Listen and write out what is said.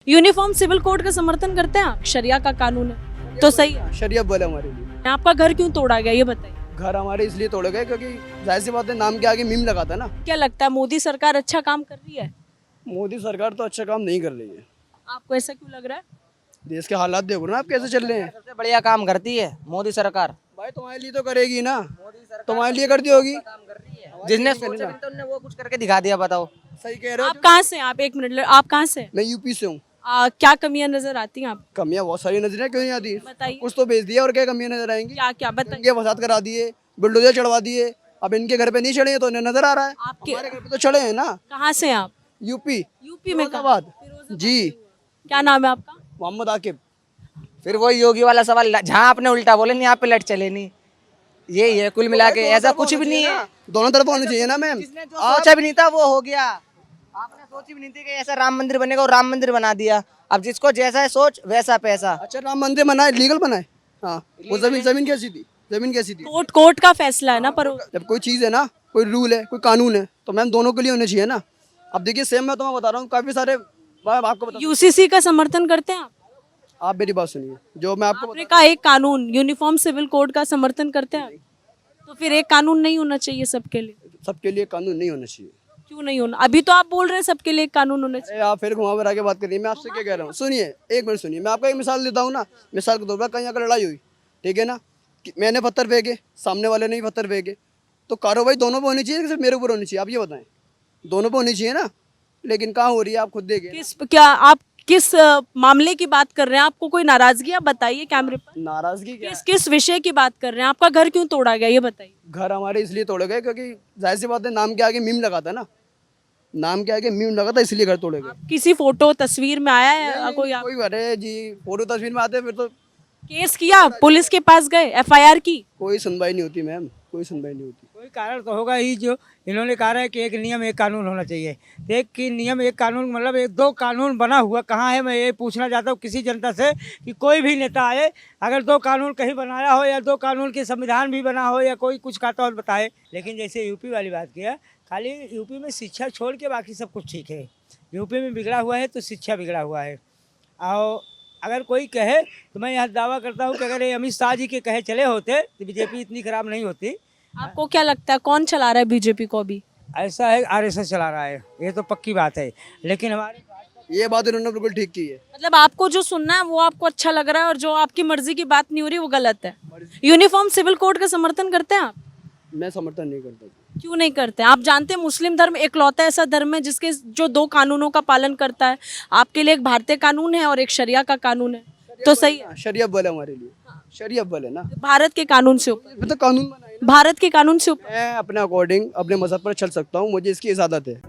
Uniform civil code का समर्थन करते हैं आप? शरिया का कानून है तो सही है। शरीयत बोले हमारे लिए। आपका घर क्यों तोड़ा गया ये बताइए। घर हमारे इसलिए तोड़े गए क्योंकि जाहिर सी बात है, नाम के आगे मीम लगाता है ना। क्या लगता है मोदी सरकार अच्छा काम कर रही है? मोदी सरकार तो अच्छा काम नहीं कर रही है। आपको ऐसा क्यों लग रहा है? देश के हालात देखो ना आप कैसे चल रहे हैं। सबसे बढ़िया काम करती है मोदी सरकार। भाई तुम्हारे लिए तो करेगी ना, तुम्हारे लिए करती होगी। जिसने सोचा भी नहीं था, उन्होंने वो कुछ करके दिखा दिया। बताओ। सही कह रहे हो। आप कहाँ से हैं? आप एक मिनट, आप कहाँ से हैं? मैं यूपी से हूँ। क्या कमियां नजर आती हैं आप? कमियां बहुत सारी नजर है, क्यों नहीं आती? बताइए। कुछ तो बेच दिया और क्या कमियां नजर आएंगी? क्या क्या बताइए। इनके फसाद करा दिए, बुलडोजर चढ़वा दिए। अब इनके घर पे नहीं चढ़े तो इन्हें नजर आ रहा है। आपके हमारे घर पे तो चढ़े हैं ना। कहाँ से हैं आप? यूपी यूपी में कहाँ? फिरोजाबाद जी। क्या नाम है आपका? मोहम्मद आकिब। फिर वही योगी वाला सवाल, जहाँ आपने उल्टा बोले नहीं, यहाँ पे लट चले नहीं। यही है कुल मिला के, ऐसा कुछ भी नहीं है। दोनों तरफ होना चाहिए ना मैम। जिसने जो सोचा भी नहीं था वो हो गया। आपने सोची भी नहीं थी कि ऐसा राम मंदिर बनेगा और राम मंदिर बना दिया। अब जिसको जैसा है सोच वैसा पैसा। अच्छा, राम मंदिर बनाए, लीगल बनाए। हाँ, वो जमीन कैसी थी? जमीन कैसी थी? कोर्ट का फैसला है ना। पर जब कोई चीज है ना, कोई रूल है, कोई कानून है, तो मैम दोनों के लिए होने चाहिए ना। अब देखिए सेम मैं तुम्हें बता रहा हूँ, काफी सारे आपको बता। यूसीसी का समर्थन करते हैं आप मेरी बात सुनिए, जो मैं आपको आपने कहा एक कानून यूनिफॉर्म सिविल कोड का समर्थन करते हैं आप? तो फिर एक कानून नहीं होना चाहिए सबके लिए? सबके लिए कानून नहीं होना चाहिए। क्यों नहीं होना? अभी तो आप बोल रहे हैं सबके लिए एक कानून होना चाहिए। अरे आप फिर घुमा फिरा के बात करिए। मैं आपसे क्या कह रहा हूँ, सुनिए एक मिनट सुनिए। मैं आपको एक मिसाल देता हूँ ना। मिसाल के तौर पर कहीं अगर लड़ाई हुई, ठीक है ना, कि मैंने पत्थर फेंके, सामने वाले ने भी पत्थर फेंके, तो कार्रवाई दोनों पे होनी चाहिए कि सिर्फ मेरे ऊपर होनी चाहिए? आप ये बताएं। दोनों पे होनी चाहिए ना। लेकिन कहाँ हो रही है, आप खुद देखिए। आप किस मामले की बात कर रहे हैं? आपको कोई नाराजगी आप बताइए कैमरे पर। नाराजगी क्या? किस विषय की बात कर रहे हैं? आपका घर क्यों तोड़ा गया ये बताइए। घर हमारे इसलिए तोड़े गए क्योंकि जाहिर सी बात है, नाम के आगे मीम लगाता है ना। नाम के आगे मीम लगा था, इसलिए घर तोड़े गए। किसी फोटो तस्वीर में आया है कोई? आप कोई अरे जी फोटो तस्वीर में आते फिर तो केस किया, पुलिस के पास गए, एफआईआर की? कोई सुनवाई नहीं होती मैम, कोई सुनवाई नहीं होती। कोई कारण तो होगा ही। जो इन्होंने कहा है कि एक नियम एक कानून होना चाहिए। तो एक की नियम एक कानून मतलब एक दो कानून बना हुआ कहाँ है? मैं ये पूछना चाहता हूँ किसी जनता से कि कोई भी नेता आए, अगर दो कानून कहीं बनाया हो या दो कानून के संविधान भी बना हो या कोई कुछ कहता हो बताए। लेकिन जैसे यूपी वाली बात किया, खाली यूपी में शिक्षा छोड़ के बाकी सब कुछ ठीक है। यूपी में बिगड़ा हुआ है तो शिक्षा बिगड़ा हुआ है। और अगर कोई कहे तो मैं यहाँ दावा करता हूँ कि अगर ये अमित शाह जी के कहे चले होते तो बीजेपी इतनी खराब नहीं होती। आपको क्या लगता है कौन चला रहा है बीजेपी को अभी? ऐसा है आरएसएस चला रहा है, ये तो पक्की बात है। लेकिन हमारे ये बात इन्होंने बिल्कुल ठीक की है। मतलब आपको जो सुनना है वो आपको अच्छा लग रहा है और जो आपकी मर्जी की बात नहीं हो रही वो गलत है। यूनिफॉर्म सिविल कोड का समर्थन करते हैं आप? मैं समर्थन नहीं करता। क्यों नहीं करते? आप जानते हैं मुस्लिम धर्म एकलौता ऐसा धर्म है जिसके जो दो कानूनों का पालन करता है। आपके लिए एक भारतीय कानून है और एक शरिया का कानून है, तो सही है। शरीयत बोले हमारे लिए। शरीयत बोले ना। भारत के कानून से ऊपर, मैं तो कानून बनाए ना। भारत के कानून से ऊपर। मैं अपने अकॉर्डिंग अपने मजहब पर चल सकता हूँ, मुझे इसकी इजाजत है।